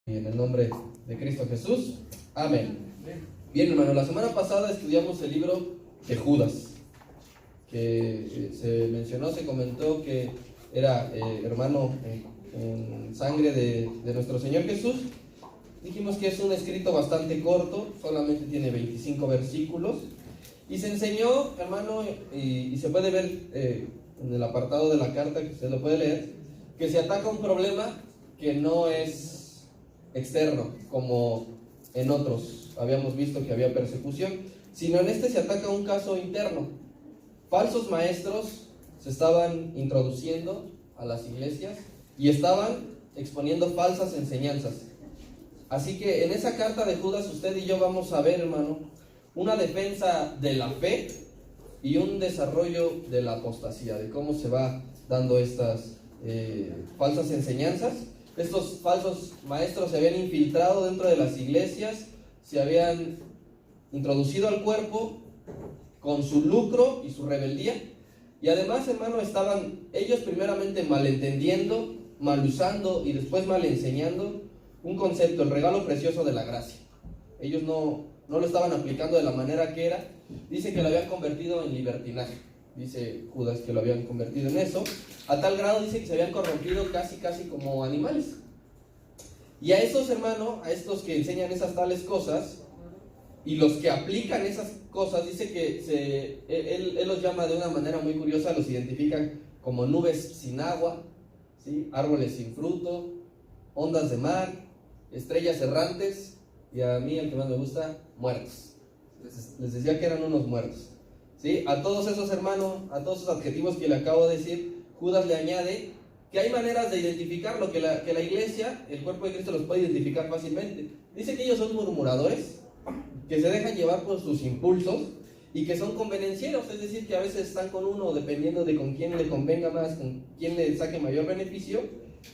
En el nombre de Cristo Jesús, amén. Bien, hermano, la semana pasada estudiamos el libro de Judas, que se mencionó, se comentó que era hermano en sangre de nuestro Señor Jesús. Dijimos que es un escrito bastante corto, solamente tiene 25 versículos, y se enseñó, hermano, y se puede ver en el apartado de la carta, que usted lo puede leer, que se ataca un problema que no es externo, como en otros habíamos visto que había persecución, sino en este se ataca un caso interno. Falsos maestros se estaban introduciendo a las iglesias y estaban exponiendo falsas enseñanzas. Así que en esa carta de Judas usted y yo vamos a ver, hermano, una defensa de la fe y un desarrollo de la apostasía, de cómo se va dando estas falsas enseñanzas. Estos falsos maestros se habían infiltrado dentro de las iglesias, se habían introducido al cuerpo con su lucro y su rebeldía, y además, hermano, estaban ellos primeramente malentendiendo, mal usando y después mal enseñando un concepto, el regalo precioso de la gracia. Ellos no lo estaban aplicando de la manera que era. Dice que lo habían convertido en libertinaje. Dice Judas que lo habían convertido en eso, a tal grado dice que se habían corrompido casi como animales. Y a esos, hermanos, a estos que enseñan esas tales cosas y los que aplican esas cosas, dice que él los llama de una manera muy curiosa, los identifican como nubes sin agua, ¿sí? Árboles sin fruto, ondas de mar, estrellas errantes, y a mí el que más me gusta, muertos. Les decía que eran unos muertos. ¿Sí? A todos esos, hermanos, a todos esos adjetivos que le acabo de decir, Judas le añade que hay maneras de identificarlo, que la iglesia, el cuerpo de Cristo, los puede identificar fácilmente. Dice que ellos son murmuradores, que se dejan llevar por sus impulsos y que son convenencieros, es decir, que a veces están con uno dependiendo de con quién le convenga más, con quién le saque mayor beneficio,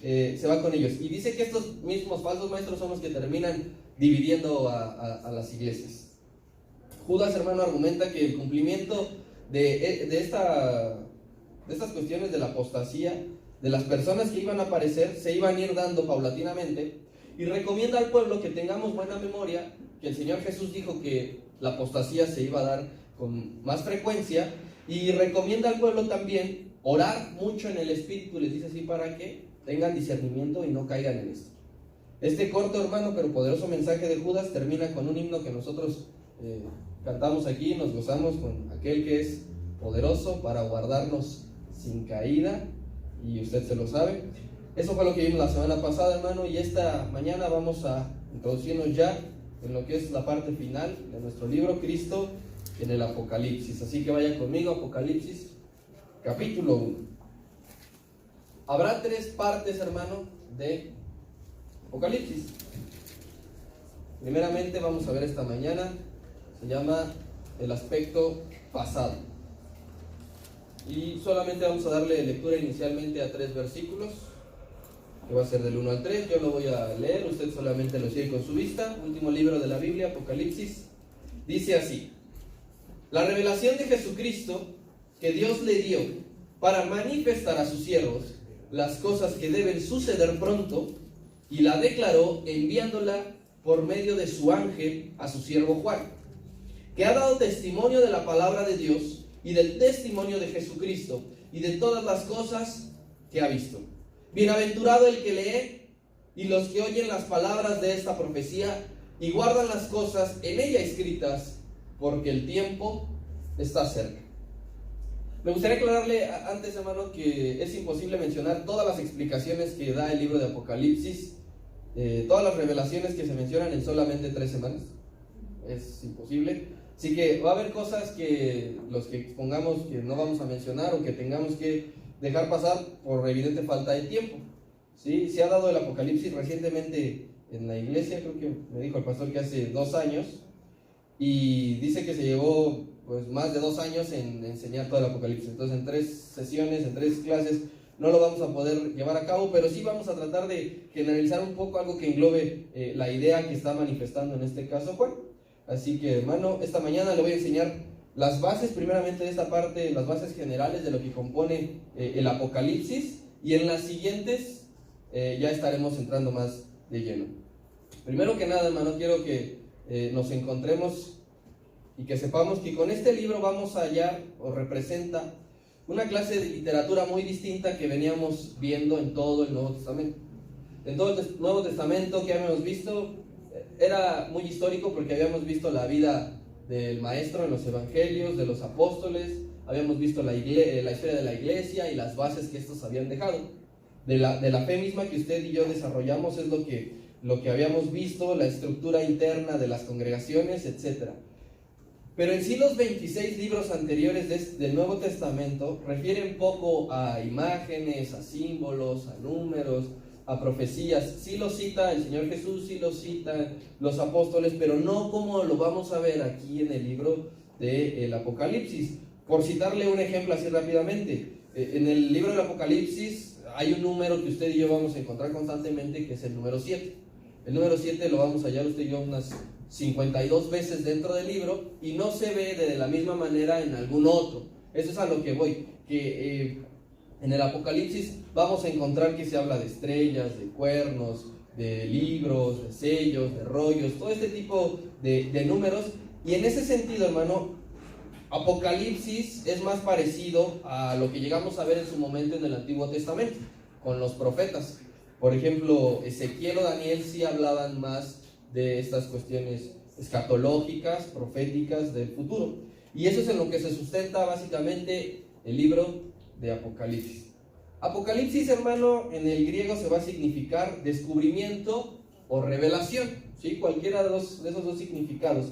se va con ellos. Y dice que estos mismos falsos maestros son los que terminan dividiendo a las iglesias. Judas, hermano, argumenta que el cumplimiento de estas cuestiones de la apostasía, de las personas que iban a aparecer, se iban a ir dando paulatinamente, y recomienda al pueblo que tengamos buena memoria, que el Señor Jesús dijo que la apostasía se iba a dar con más frecuencia, y recomienda al pueblo también orar mucho en el Espíritu, les dice así, para que tengan discernimiento y no caigan en esto. Este corto, hermano, pero poderoso mensaje de Judas termina con un himno que nosotros cantamos aquí, nos gozamos con aquel que es poderoso para guardarnos sin caída, y usted se lo sabe. Eso fue lo que vimos la semana pasada, hermano, y esta mañana vamos a introducirnos ya en lo que es la parte final de nuestro libro, Cristo en el Apocalipsis. Así que vaya conmigo, Apocalipsis, capítulo 1. Habrá tres partes, hermano, de Apocalipsis. Primeramente vamos a ver esta mañana, se llama el aspecto pasado, y solamente vamos a darle lectura inicialmente a 3 versículos, que va a ser del 1 al 3. Yo lo voy a leer, usted solamente lo sigue con su vista. Último libro de la Biblia, Apocalipsis. Dice así: la revelación de Jesucristo que Dios le dio para manifestar a sus siervos las cosas que deben suceder pronto, y la declaró enviándola por medio de su ángel a su siervo Juan, que ha dado testimonio de la palabra de Dios y del testimonio de Jesucristo y de todas las cosas que ha visto. Bienaventurado el que lee y los que oyen las palabras de esta profecía y guardan las cosas en ella escritas, porque el tiempo está cerca. Me gustaría aclararle antes, hermano, que es imposible mencionar todas las explicaciones que da el libro de Apocalipsis, todas las revelaciones que se mencionan en solamente 3 semanas. Es imposible. Así que va a haber cosas que los que expongamos que no vamos a mencionar, o que tengamos que dejar pasar por evidente falta de tiempo. ¿Sí? Se ha dado el Apocalipsis recientemente en la iglesia, creo que me dijo el pastor que hace 2 años, y dice que se llevó pues más de 2 años en enseñar todo el Apocalipsis. Entonces en 3 sesiones, en 3 clases no lo vamos a poder llevar a cabo, pero sí vamos a tratar de generalizar un poco algo que englobe la idea que está manifestando en este caso Juan. Así que, hermano, esta mañana le voy a enseñar las bases, primeramente de esta parte, las bases generales de lo que compone el Apocalipsis, y en las siguientes ya estaremos entrando más de lleno. Primero que nada, hermano, quiero que nos encontremos y que sepamos que con este libro vamos a hallar o representa una clase de literatura muy distinta que veníamos viendo en todo el Nuevo Testamento. En todo el Nuevo Testamento que habíamos visto era muy histórico porque habíamos visto la vida del maestro en los evangelios, de los apóstoles, habíamos visto la historia de la iglesia y las bases que estos habían dejado. De la fe misma que usted y yo desarrollamos es lo que habíamos visto, la estructura interna de las congregaciones, etc. Pero en sí los 26 libros anteriores del Nuevo Testamento refieren poco a imágenes, a símbolos, a números, a profecías. Sí lo cita el Señor Jesús, sí lo citan los apóstoles, pero no como lo vamos a ver aquí en el libro del Apocalipsis. Por citarle un ejemplo así rápidamente, en el libro del Apocalipsis hay un número que usted y yo vamos a encontrar constantemente, que es el número 7. El número 7 lo vamos a hallar usted y yo unas 52 veces dentro del libro y no se ve de la misma manera en algún otro. Eso es a lo que voy, que en el Apocalipsis vamos a encontrar que se habla de estrellas, de cuernos, de libros, de sellos, de rollos, todo este tipo de números. Y en ese sentido, hermano, Apocalipsis es más parecido a lo que llegamos a ver en su momento en el Antiguo Testamento, con los profetas. Por ejemplo, Ezequiel o Daniel sí hablaban más de estas cuestiones escatológicas, proféticas del futuro. Y eso es en lo que se sustenta básicamente el libro de Apocalipsis. Apocalipsis, hermano, en el griego se va a significar descubrimiento o revelación, ¿sí? Cualquiera de esos dos significados.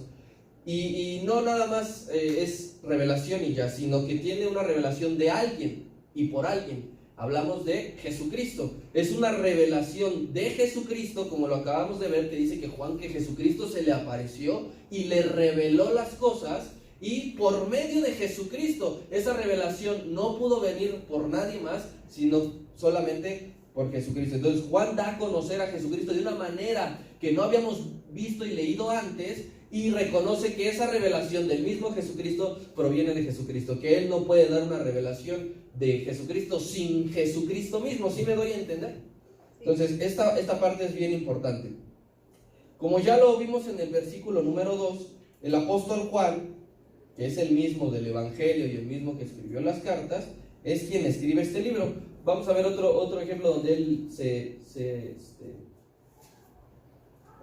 Y no nada más es revelación y ya, sino que tiene una revelación de alguien y por alguien. Hablamos de Jesucristo. Es una revelación de Jesucristo, como lo acabamos de ver, que dice que Juan, que Jesucristo se le apareció y le reveló las cosas, y por medio de Jesucristo, esa revelación no pudo venir por nadie más, sino solamente por Jesucristo. Entonces Juan da a conocer a Jesucristo de una manera que no habíamos visto y leído antes, y reconoce que esa revelación del mismo Jesucristo proviene de Jesucristo, que él no puede dar una revelación de Jesucristo sin Jesucristo mismo. ¿Sí me doy a entender? Entonces esta parte es bien importante. Como ya lo vimos en el versículo número 2, el apóstol Juan, que es el mismo del Evangelio y el mismo que escribió las cartas, es quien escribe este libro. Vamos a ver otro ejemplo donde él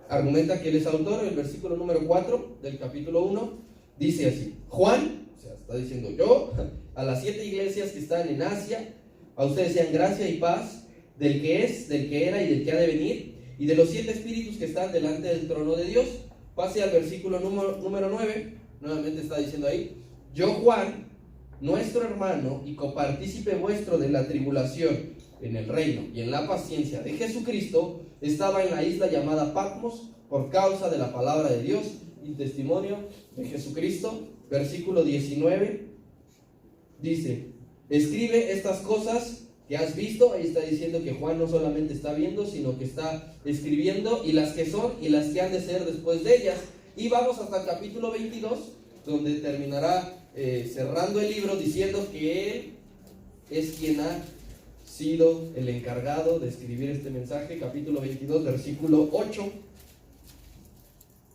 argumenta que él es autor. El versículo número 4 del capítulo 1 dice así: Juan, o sea, está diciendo yo, a las 7 iglesias que están en Asia, a ustedes sean gracia y paz del que es, del que era y del que ha de venir, y de los 7 espíritus que están delante del trono de Dios. Pase al versículo número 9, nuevamente está diciendo ahí: yo, Juan, nuestro hermano y copartícipe vuestro de la tribulación en el reino y en la paciencia de Jesucristo, estaba en la isla llamada Patmos por causa de la palabra de Dios y testimonio de Jesucristo. Versículo 19 dice: escribe estas cosas que has visto. Ahí está diciendo que Juan no solamente está viendo, sino que está escribiendo, y las que son y las que han de ser después de ellas. Y vamos hasta el capítulo 22, donde terminará cerrando el libro diciendo que él es quien ha sido el encargado de escribir este mensaje. Capítulo 22, versículo 8.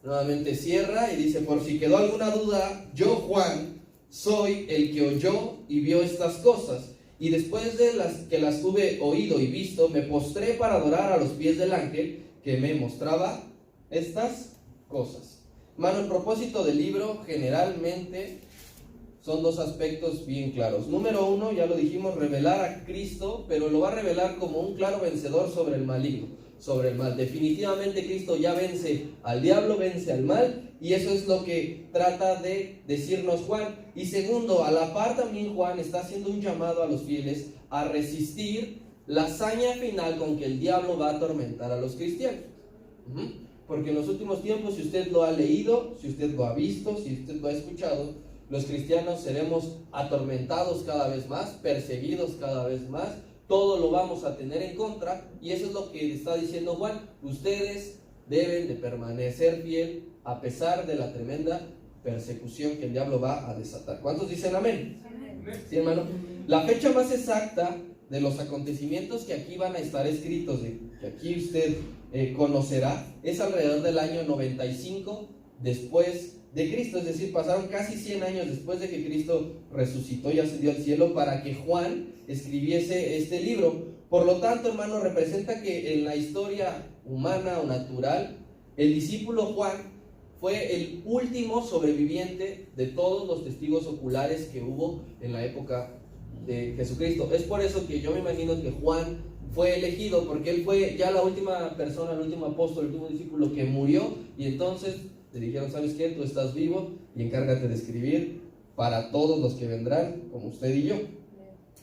Nuevamente cierra y dice: por si quedó alguna duda, yo, Juan, soy el que oyó y vio estas cosas, y después de que las tuve oído y visto, me postré para adorar a los pies del ángel que me mostraba estas cosas. Hermano, el propósito del libro generalmente son dos aspectos bien claros. Número 1, ya lo dijimos, revelar a Cristo, pero lo va a revelar como un claro vencedor sobre el maligno, sobre el mal. Definitivamente Cristo ya vence al diablo, vence al mal, y eso es lo que trata de decirnos Juan. Y segundo, a la par también Juan está haciendo un llamado a los fieles a resistir la hazaña final con que el diablo va a atormentar a los cristianos. Porque en los últimos tiempos, si usted lo ha leído, si usted lo ha visto, si usted lo ha escuchado, los cristianos seremos atormentados cada vez más, perseguidos cada vez más, todo lo vamos a tener en contra, y eso es lo que está diciendo Juan. Ustedes deben de permanecer fiel a pesar de la tremenda persecución que el diablo va a desatar. ¿Cuántos dicen amén? Amén. Sí, hermano. La fecha más exacta de los acontecimientos que aquí van a estar escritos, que aquí usted conocerá, es alrededor del año 95 después de Cristo, es decir, pasaron casi 100 años después de que Cristo resucitó y ascendió al cielo para que Juan escribiese este libro. Por lo tanto, hermano, representa que en la historia humana o natural, el discípulo Juan fue el último sobreviviente de todos los testigos oculares que hubo en la época de Jesucristo. Es por eso que yo me imagino que Juan fue elegido, porque él fue ya la última persona, el último apóstol, el último discípulo que murió, y entonces le dijeron: ¿sabes qué? Tú estás vivo y encárgate de escribir para todos los que vendrán, como usted y yo.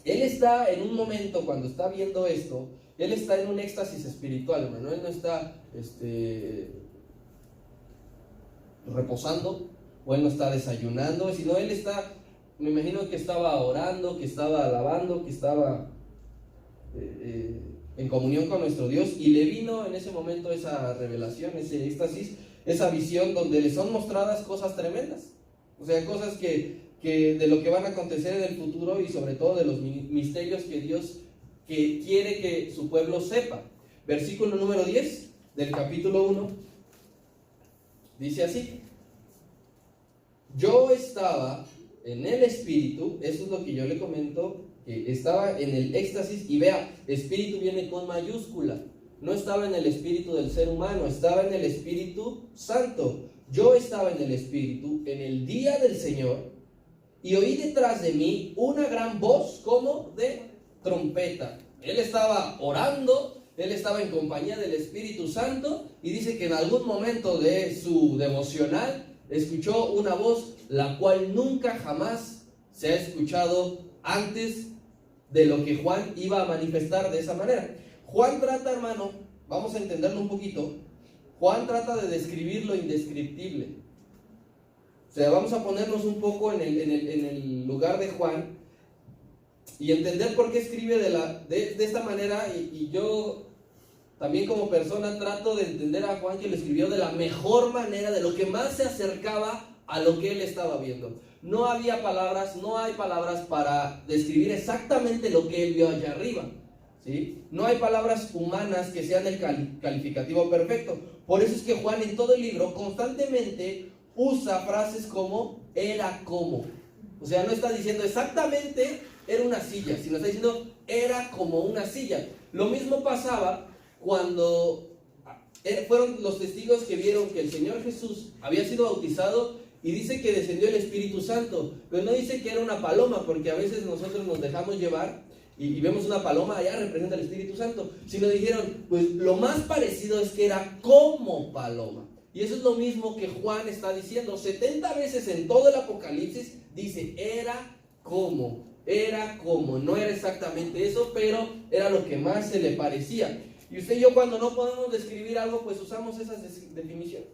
Él está en un momento, cuando está viendo esto, él está en un éxtasis espiritual, hermano. Él no está reposando, o él no está desayunando, sino él está, me imagino que estaba orando, que estaba alabando, que estaba en comunión con nuestro Dios, y le vino en ese momento esa revelación, ese éxtasis, esa visión donde le son mostradas cosas tremendas, o sea, cosas que de lo que van a acontecer en el futuro, y sobre todo de los misterios que Dios que quiere que su pueblo sepa. Versículo número 10 del capítulo 1 dice así: yo estaba en el espíritu, eso es lo que yo le comento, que estaba en el éxtasis, y vea, espíritu viene con mayúscula, no estaba en el espíritu del ser humano, estaba en el Espíritu Santo. Yo estaba en el espíritu en el día del Señor, y oí detrás de mí una gran voz como de trompeta. Él estaba orando, él estaba en compañía del Espíritu Santo, y dice que en algún momento de su devocional escuchó una voz la cual nunca jamás se ha escuchado antes de lo que Juan iba a manifestar de esa manera. Juan trata, hermano, vamos a entenderlo un poquito, Juan trata de describir lo indescriptible. O sea, vamos a ponernos un poco en el lugar de Juan y entender por qué escribe de esta manera, y yo también como persona trato de entender a Juan, que lo escribió de la mejor manera, de lo que más se acercaba a lo que él estaba viendo. No había palabras, no hay palabras para describir exactamente lo que él vio allá arriba, ¿sí? No hay palabras humanas que sean el calificativo perfecto. Por eso es que Juan en todo el libro constantemente usa frases como era como. O sea, no está diciendo exactamente era una silla, sino está diciendo era como una silla. Lo mismo pasaba cuando fueron los testigos que vieron que el Señor Jesús había sido bautizado, y dice que descendió el Espíritu Santo, pero no dice que era una paloma, porque a veces nosotros nos dejamos llevar y vemos una paloma, allá representa el Espíritu Santo, sino dijeron, pues lo más parecido es que era como paloma. Y eso es lo mismo que Juan está diciendo. 70 veces en todo el Apocalipsis dice era como, no era exactamente eso, pero era lo que más se le parecía. Y usted y yo, cuando no podemos describir algo, pues usamos esas definiciones.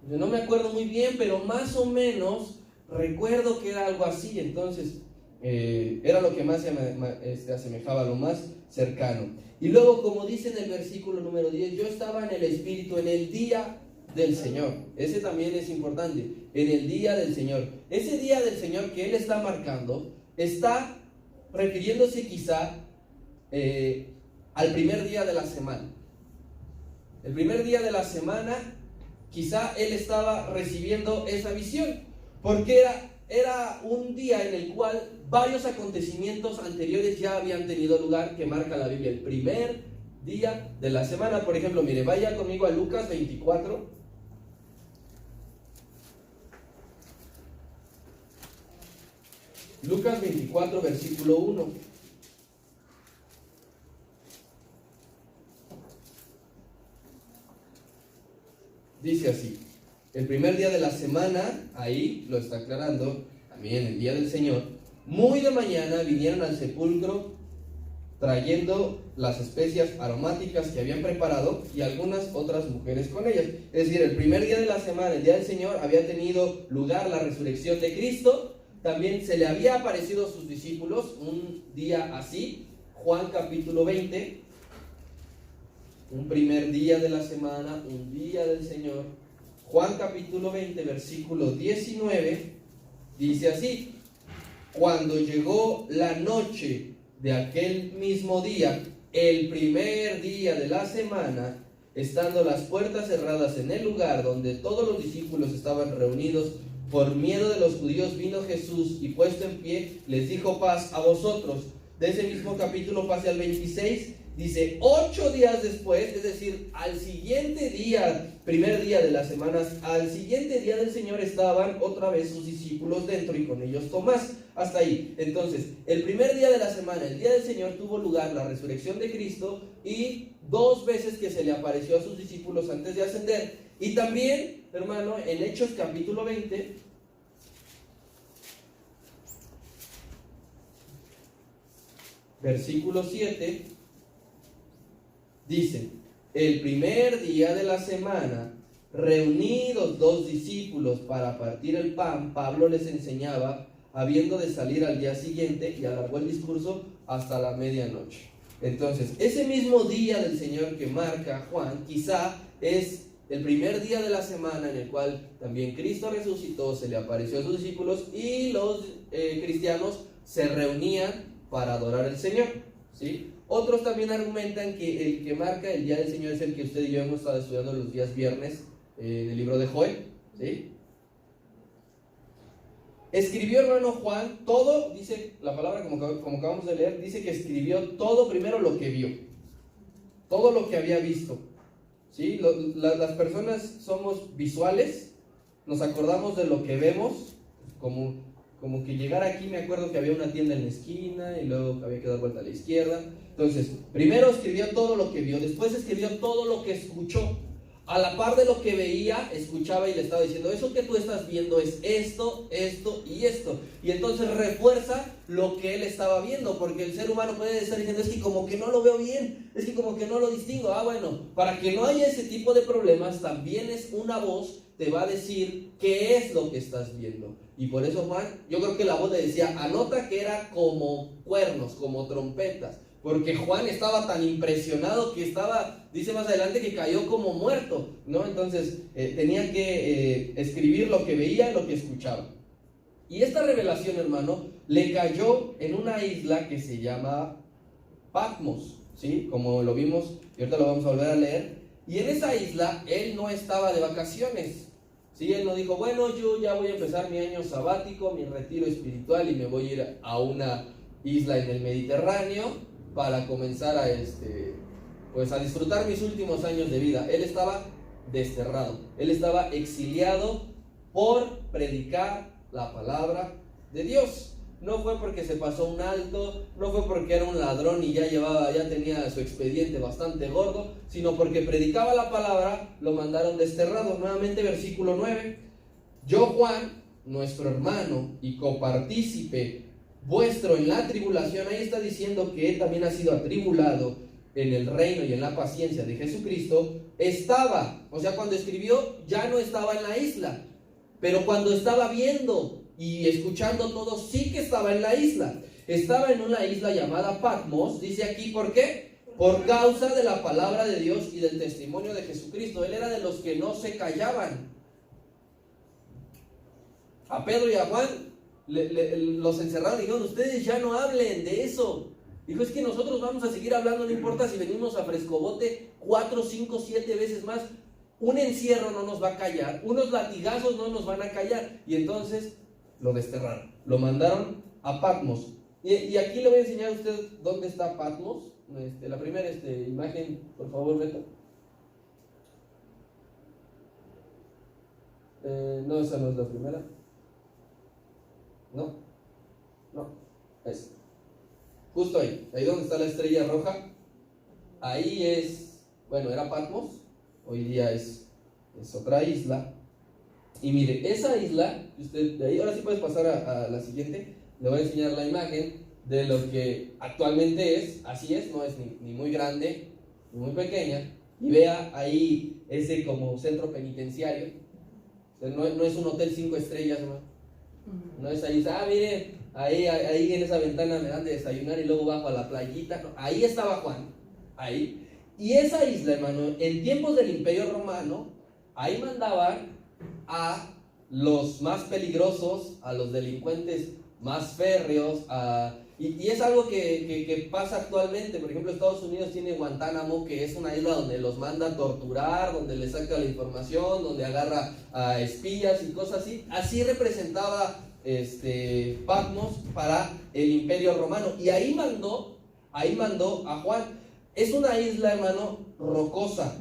Yo no me acuerdo muy bien, pero más o menos recuerdo que era algo así. Entonces era lo que más se asemejaba, lo más cercano. Y luego, como dice en el versículo número 10, yo estaba en el Espíritu en el día del Señor. Ese también es importante, en el día del Señor. Ese día del Señor que él está marcando, está refiriéndose quizá al primer día de la semana. El primer día de la semana, quizá él estaba recibiendo esa visión, porque era un día en el cual varios acontecimientos anteriores ya habían tenido lugar, que marca la Biblia, el primer día de la semana. Por ejemplo, mire, vaya conmigo a Lucas 24. Lucas 24, versículo 1. Dice así: el primer día de la semana, ahí lo está aclarando, también el día del Señor, muy de mañana vinieron al sepulcro trayendo las especias aromáticas que habían preparado, y algunas otras mujeres con ellas. Es decir, el primer día de la semana, el día del Señor, había tenido lugar la resurrección de Cristo. También se le había aparecido a sus discípulos un día así, Juan capítulo 20, un primer día de la semana, un día del Señor. Juan capítulo 20, versículo 19, dice así: cuando llegó la noche de aquel mismo día, el primer día de la semana, estando las puertas cerradas en el lugar donde todos los discípulos estaban reunidos, por miedo de los judíos vino Jesús y puesto en pie les dijo: paz a vosotros. De ese mismo capítulo pase al 26, dice: 8 días después, es decir, al siguiente día, primer día de las semanas, al siguiente día del Señor estaban otra vez sus discípulos dentro y con ellos Tomás. Hasta ahí. Entonces, el primer día de la semana, el día del Señor, tuvo lugar la resurrección de Cristo y 2 veces que se le apareció a sus discípulos antes de ascender. Y también, hermano, en Hechos capítulo 20, versículo 7, dice: el primer día de la semana, reunidos 2 discípulos para partir el pan, Pablo les enseñaba, habiendo de salir al día siguiente, y alargó el discurso hasta la medianoche. Entonces, ese mismo día del Señor que marca Juan, quizá es el primer día de la semana en el cual también Cristo resucitó, se le apareció a sus discípulos y los cristianos se reunían para adorar al Señor, ¿sí? Otros también argumentan que el que marca el día del Señor es el que usted y yo hemos estado estudiando los días viernes del libro de Joel, ¿sí? Escribió, hermano Juan, todo, dice la palabra como acabamos de leer, dice que escribió todo primero lo que vio, todo lo que había visto, ¿sí? Las personas somos visuales, nos acordamos de lo que vemos, como que llegar aquí, me acuerdo que había una tienda en la esquina y luego había que dar vuelta a la izquierda. Entonces, primero escribió todo lo que vio, después escribió todo lo que escuchó. A la par de lo que veía, escuchaba y le estaba diciendo: eso que tú estás viendo es esto, esto y esto. Y entonces refuerza lo que él estaba viendo, porque el ser humano puede estar diciendo: es que como que no lo veo bien, es que como que no lo distingo. Bueno, para que no haya ese tipo de problemas, también es una voz, te va a decir qué es lo que estás viendo. Y por eso Juan, yo creo que la voz le decía, anota que era como cuernos, como trompetas. Porque Juan estaba tan impresionado que dice más adelante que cayó como muerto, ¿no? Entonces tenía que escribir lo que veía y lo que escuchaba. Y esta revelación, hermano, le cayó en una isla que se llama Patmos, ¿sí? Como lo vimos, y ahorita lo vamos a volver a leer. Y en esa isla, él no estaba de vacaciones, ¿sí? Él no dijo: bueno, yo ya voy a empezar mi año sabático, mi retiro espiritual, y me voy a ir a una isla en el Mediterráneo para comenzar a disfrutar mis últimos años de vida. Él estaba desterrado, él estaba exiliado por predicar la palabra de Dios. No fue porque se pasó un alto, no fue porque era un ladrón y ya tenía su expediente bastante gordo, sino porque predicaba la palabra, lo mandaron desterrado. Nuevamente versículo 9: yo, Juan, nuestro hermano y copartícipe vuestro en la tribulación. Ahí está diciendo que él también ha sido atribulado en el reino y en la paciencia de Jesucristo. Cuando escribió ya no estaba en la isla, pero cuando estaba viendo y escuchando todo, sí que estaba en la isla. Estaba en una isla llamada Patmos, dice aquí, ¿por qué? Por causa de la palabra de Dios y del testimonio de Jesucristo. Él era de los que no se callaban. A Pedro y a Juan los encerraron y dijeron: ustedes ya no hablen de eso. Dijo: es que nosotros vamos a seguir hablando, no importa si venimos a frescobote 4, 5, 7 veces más. Un encierro no nos va a callar, unos latigazos no nos van a callar. Y entonces lo desterraron, lo mandaron a Patmos. Y aquí le voy a enseñar a usted dónde está Patmos. La primera imagen, por favor, Beto. No, esa no es la primera. No, es justo ahí donde está la estrella roja. Ahí era Patmos, hoy día es otra isla. Y mire, esa isla, de ahí, ahora sí puedes pasar a la siguiente. Le voy a enseñar la imagen de lo que actualmente es. Así es, no es ni muy grande ni muy pequeña. Y vea ahí ese como centro penitenciario. No es un hotel 5 estrellas, ¿no? No es ahí, mire, ahí en esa ventana me dan de desayunar y luego bajo a la playita. No, ahí estaba Juan, ahí. Y esa isla, hermano, en tiempos del Imperio Romano, ahí mandaban a los más peligrosos, a los delincuentes más férreos, a Y es algo que pasa actualmente. Por ejemplo, Estados Unidos tiene Guantánamo, que es una isla donde los manda a torturar, donde les saca la información, donde agarra a espías y cosas así. Así representaba Patmos para el Imperio Romano. Y ahí mandó a Juan. Es una isla, hermano, rocosa,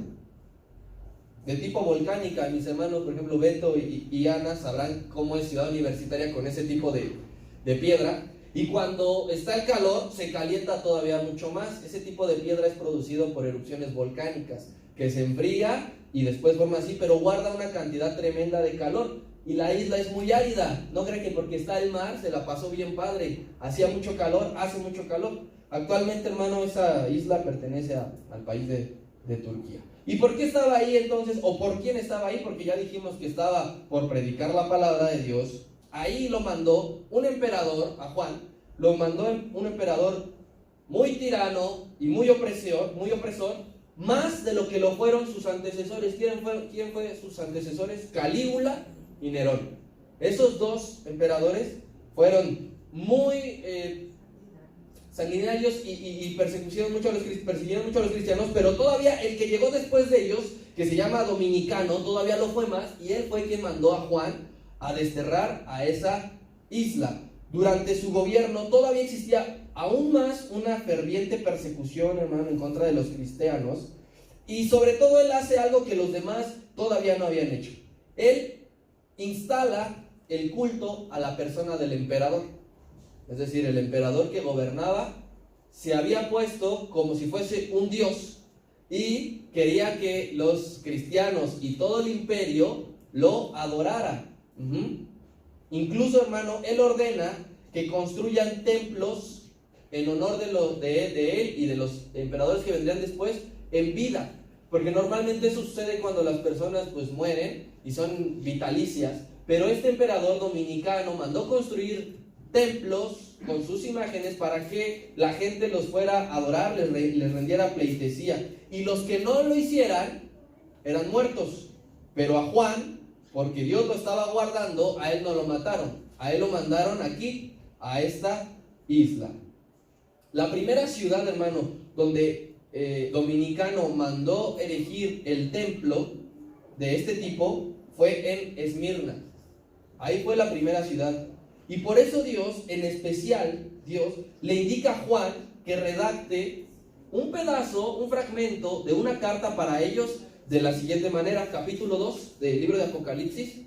de tipo volcánica. Mis hermanos, por ejemplo, Beto y Ana sabrán cómo es Ciudad Universitaria con ese tipo de piedra. Y cuando está el calor, se calienta todavía mucho más. Ese tipo de piedra es producido por erupciones volcánicas, que se enfría y después forma así, pero guarda una cantidad tremenda de calor. Y la isla es muy árida. No crean que porque está el mar se la pasó bien padre. Hacía mucho calor, hace mucho calor. Actualmente, hermano, esa isla pertenece al país de Turquía. ¿Y por qué estaba ahí entonces? ¿O por quién estaba ahí? Porque ya dijimos que estaba por predicar la palabra de Dios. Ahí lo mandó un emperador, a Juan, lo mandó un emperador muy tirano y muy opresor, más de lo que lo fueron sus antecesores. ¿Quién fue sus antecesores? Calígula y Nerón. Esos dos emperadores fueron muy sanguinarios y persiguieron mucho a los cristianos, pero todavía el que llegó después de ellos, que se llama Dominicano, todavía lo fue más, y él fue quien mandó a Juan a desterrar a esa isla. Durante su gobierno todavía existía aún más una ferviente persecución, hermano, en contra de los cristianos, y sobre todo él hace algo que los demás todavía no habían hecho. Él instala el culto a la persona del emperador. Es decir, el emperador que gobernaba se había puesto como si fuese un dios y quería que los cristianos y todo el imperio lo adorara. Incluso, hermano, él ordena que construyan templos en honor de él y de los emperadores que vendrían después en vida, porque normalmente eso sucede cuando las personas pues mueren y son vitalicias, pero este emperador dominicano mandó construir templos con sus imágenes para que la gente los fuera a adorar, les rendiera pleitesía, y los que no lo hicieran eran muertos. Pero a Juan, porque Dios lo estaba guardando, a él no lo mataron, a él lo mandaron aquí, a esta isla. La primera ciudad, hermano, donde Dominicano mandó erigir el templo de este tipo fue en Esmirna. Ahí fue la primera ciudad. Y por eso Dios, en especial, Dios le indica a Juan que redacte un pedazo, un fragmento de una carta para ellos de la siguiente manera. Capítulo 2 del libro de Apocalipsis.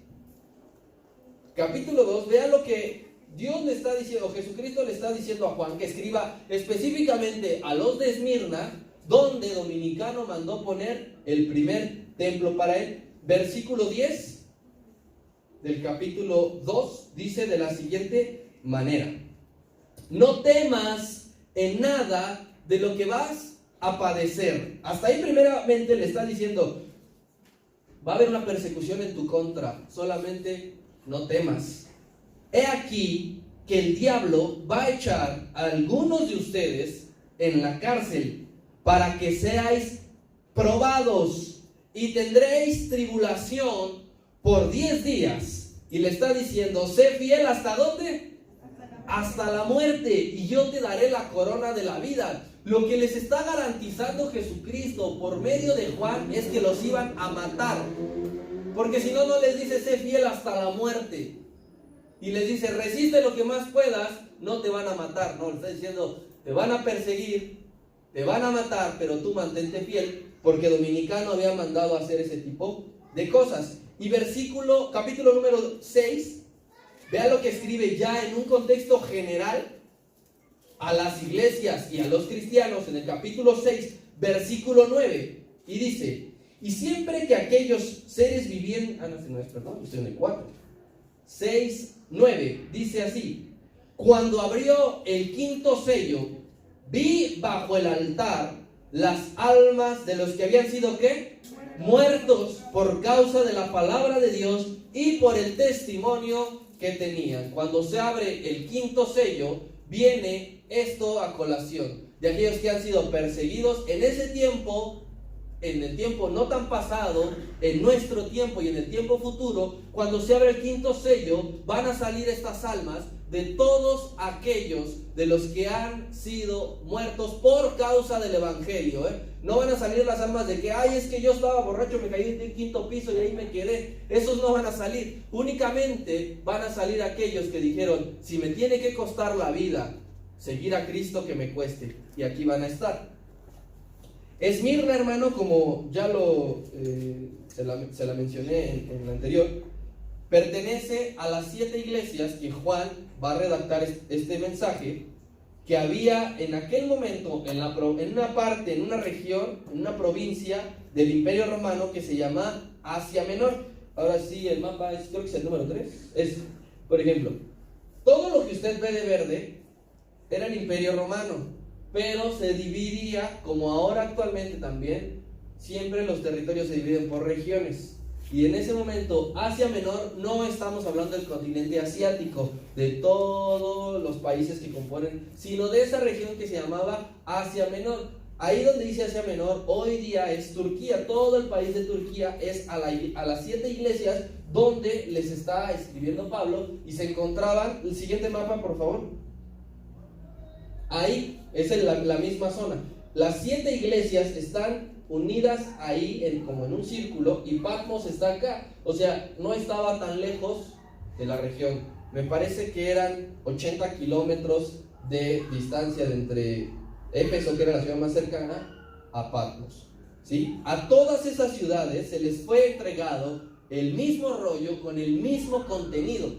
Capítulo 2, vean lo que Dios le está diciendo, Jesucristo le está diciendo a Juan que escriba específicamente a los de Esmirna, donde Dominicano mandó poner el primer templo para él. Versículo 10 del capítulo 2 dice de la siguiente manera: no temas en nada de lo que vas a padecer. Hasta ahí primeramente le está diciendo, va a haber una persecución en tu contra, solamente no temas. He aquí que el diablo va a echar a algunos de ustedes en la cárcel para que seáis probados y tendréis tribulación por 10 días. Y le está diciendo, sé fiel ¿hasta dónde? Hasta la muerte, y yo te daré la corona de la vida. Lo que les está garantizando Jesucristo por medio de Juan es que los iban a matar, porque si no, no les dice sé fiel hasta la muerte, y les dice resiste lo que más puedas, no te van a matar. No, le está diciendo te van a perseguir, te van a matar, pero tú mantente fiel, porque Dominicano había mandado a hacer ese tipo de cosas. Y capítulo número 6, vea lo que escribe ya en un contexto general a las iglesias y a los cristianos en el capítulo 6, versículo 9, y dice: y siempre que aquellos seres vivientes, estoy en el 4, 6, 9, dice así: cuando abrió el quinto sello, vi bajo el altar las almas de los que habían sido ¿qué? Muertos por causa de la palabra de Dios y por el testimonio que tenían. Cuando se abre el quinto sello, viene esto a colación, de aquellos que han sido perseguidos. En ese tiempo en el tiempo no tan pasado, en nuestro tiempo y en el tiempo futuro, cuando se abre el quinto sello, van a salir estas almas de todos aquellos de los que han sido muertos por causa del evangelio. No van a salir las almas de que, ay, es que yo estaba borracho, me caí del quinto piso y ahí me quedé. Esos no van a salir. Únicamente van a salir aquellos que dijeron, si me tiene que costar la vida seguir a Cristo, que me cueste. Y aquí van a estar. Esmirna, hermano, como ya se la mencioné en la anterior, pertenece a las 7 iglesias que Juan va a redactar este mensaje, que había en aquel momento en una parte, en una región, en una provincia del Imperio Romano que se llama Asia Menor. Ahora sí, el mapa creo que es el número 3. Por ejemplo, todo lo que usted ve de verde era el Imperio Romano, pero se dividía, como ahora actualmente también, siempre los territorios se dividen por regiones. Y en ese momento, Asia Menor, no estamos hablando del continente asiático, de todos los países que componen, sino de esa región que se llamaba Asia Menor. Ahí donde dice Asia Menor, hoy día es Turquía. Todo el país de Turquía es a las 7 iglesias donde les está escribiendo Pablo, y se encontraban, el siguiente mapa por favor, ahí es la misma zona. Las 7 iglesias están unidas ahí como en un círculo, y Patmos está acá. O sea, no estaba tan lejos de la región. Me parece que eran 80 kilómetros de distancia de entre Éfeso, que era la ciudad más cercana, a Patmos, ¿sí? A todas esas ciudades se les fue entregado el mismo rollo con el mismo contenido.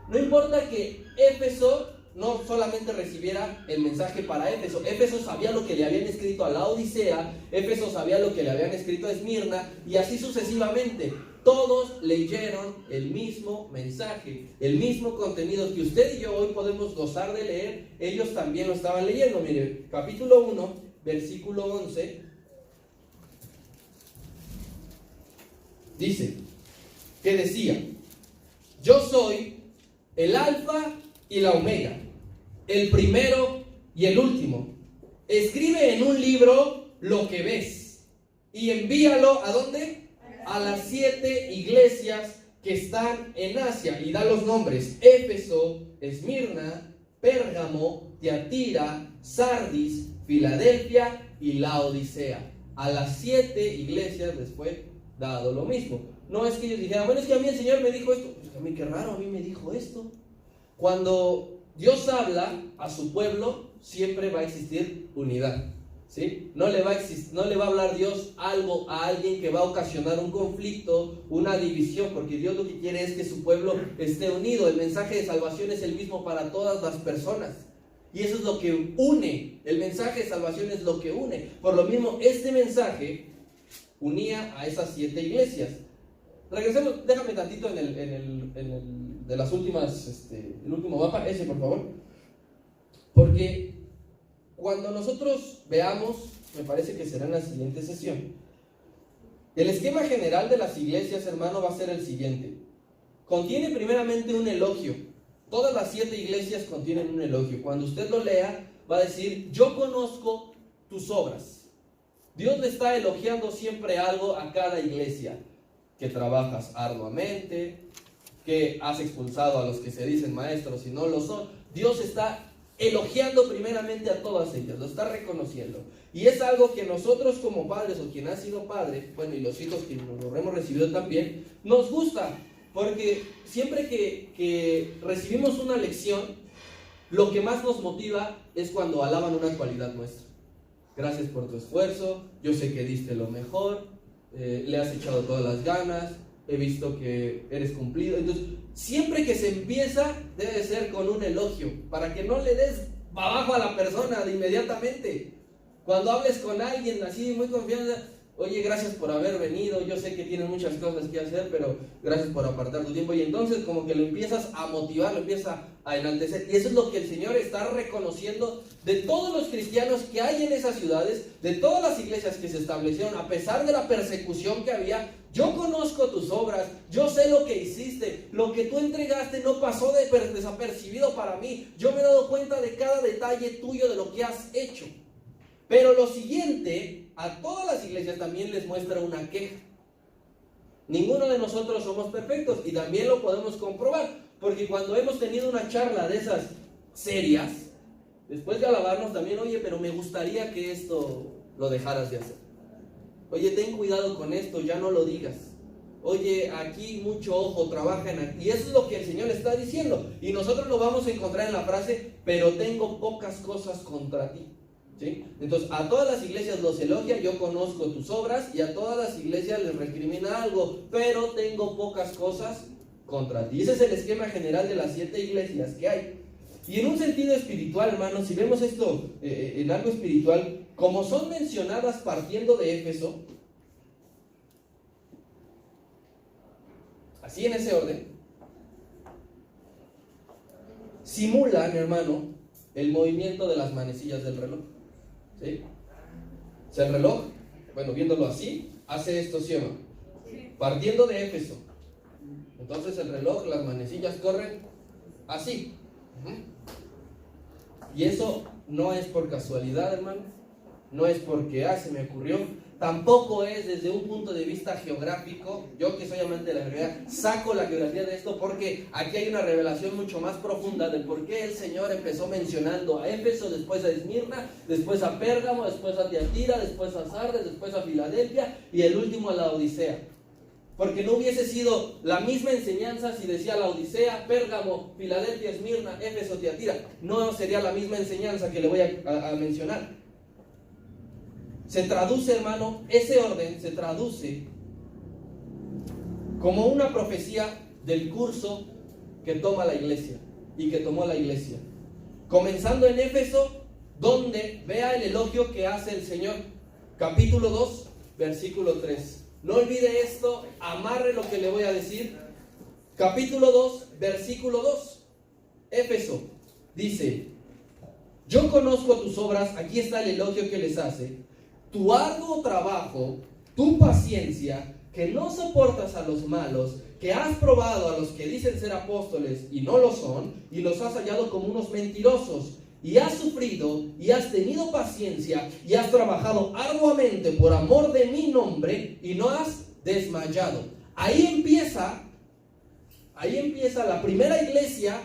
No importa que Éfeso no solamente recibiera el mensaje para Éfeso. Éfeso sabía lo que le habían escrito a la Odisea, Éfeso sabía lo que le habían escrito a Esmirna, y así sucesivamente. Todos leyeron el mismo mensaje, el mismo contenido que usted y yo hoy podemos gozar de leer. Ellos también lo estaban leyendo. Mire, capítulo 1, versículo 11, dice, que decía, yo soy el alfa y la omega, el primero y el último. Escribe en un libro lo que ves y envíalo ¿a dónde? A las 7 iglesias que están en Asia, y da los nombres: Éfeso, Esmirna, Pérgamo, Tiatira, Sardis, Filadelfia y Laodicea. A las 7 iglesias les fue dado lo mismo. No es que ellos dijeran, bueno, es que a mí el Señor me dijo esto. Pues a mí qué raro, a mí me dijo esto. Cuando Dios habla a su pueblo, siempre va a existir unidad, ¿sí? No le va a hablar Dios algo a alguien que va a ocasionar un conflicto, una división, porque Dios lo que quiere es que su pueblo esté unido. El mensaje de salvación es el mismo para todas las personas, y eso es lo que une. El mensaje de salvación es lo que une. Por lo mismo, este mensaje unía a esas 7 iglesias. Regresemos, déjame tantito en el de las últimas, el último mapa, ese por favor, porque cuando nosotros veamos, me parece que será en la siguiente sesión, el esquema general de las iglesias, hermano, va a ser el siguiente. Contiene primeramente un elogio. Todas las 7 iglesias contienen un elogio. Cuando usted lo lea, va a decir, yo conozco tus obras. Dios le está elogiando siempre algo a cada iglesia: que trabajas arduamente, que has expulsado a los que se dicen maestros y no lo son. Dios está elogiando primeramente a todas ellas, lo está reconociendo. Y es algo que nosotros como padres, o quien ha sido padre, bueno, y los hijos que lo hemos recibido también, nos gusta, porque siempre que recibimos una lección, lo que más nos motiva es cuando alaban una cualidad nuestra. Gracias por tu esfuerzo, yo sé que diste lo mejor, le has echado todas las ganas, he visto que eres cumplido. Entonces, siempre que se empieza, debe ser con un elogio, para que no le des abajo a la persona de inmediatamente. Cuando hables con alguien así muy confianza, oye, gracias por haber venido, yo sé que tienes muchas cosas que hacer, pero gracias por apartar tu tiempo. Y entonces como que lo empiezas a motivar, lo empiezas a enaltecer. Y eso es lo que el Señor está reconociendo de todos los cristianos que hay en esas ciudades, de todas las iglesias que se establecieron, a pesar de la persecución que había. Yo conozco tus obras, yo sé lo que hiciste, lo que tú entregaste no pasó desapercibido para mí. Yo me he dado cuenta de cada detalle tuyo, de lo que has hecho. Pero lo siguiente a todas las iglesias también les muestra una queja. Ninguno de nosotros somos perfectos y también lo podemos comprobar, porque cuando hemos tenido una charla de esas serias, después de alabarnos también, oye, pero me gustaría que esto lo dejaras de hacer. Oye, ten cuidado con esto, ya no lo digas. Oye, aquí mucho ojo, trabaja en aquí. Y eso es lo que el Señor está diciendo. Y nosotros lo vamos a encontrar en la frase, pero tengo pocas cosas contra ti. ¿Sí? Entonces, a todas las iglesias los elogia, yo conozco tus obras, y a todas las iglesias les recrimina algo, pero tengo pocas cosas contra ti. Ese es el esquema general de las 7 iglesias que hay. Y en un sentido espiritual, hermanos, si vemos esto en algo espiritual, como son mencionadas partiendo de Éfeso, así en ese orden, simulan, hermano, el movimiento de las manecillas del reloj. ¿Sí? O sea, el reloj, bueno, viéndolo así, hace esto, ¿sí o no? Partiendo de Éfeso. Entonces el reloj, las manecillas corren así. Y eso no es por casualidad, hermano. No es porque, se me ocurrió. Tampoco es desde un punto de vista geográfico. Yo, que soy amante de la geografía, saco la geografía de esto porque aquí hay una revelación mucho más profunda del por qué el Señor empezó mencionando a Éfeso, después a Esmirna, después a Pérgamo, después a Tiatira, después a Sardes, después a Filadelfia y el último a la Odisea. Porque no hubiese sido la misma enseñanza si decía la Odisea, Pérgamo, Filadelfia, Esmirna, Éfeso, Tiatira. No sería la misma enseñanza que le voy a mencionar. Se traduce, hermano, ese orden se traduce como una profecía del curso que toma la iglesia y que tomó la iglesia. Comenzando en Éfeso, donde vea el elogio que hace el Señor. Capítulo 2, versículo 3. No olvide esto, amarre lo que le voy a decir. Capítulo 2, versículo 2. Éfeso dice: yo conozco tus obras, aquí está el elogio que les hace, tu arduo trabajo, tu paciencia, que no soportas a los malos, que has probado a los que dicen ser apóstoles y no lo son, y los has hallado como unos mentirosos, y has sufrido, y has tenido paciencia, y has trabajado arduamente por amor de mi nombre, y no has desmayado. Ahí empieza la primera iglesia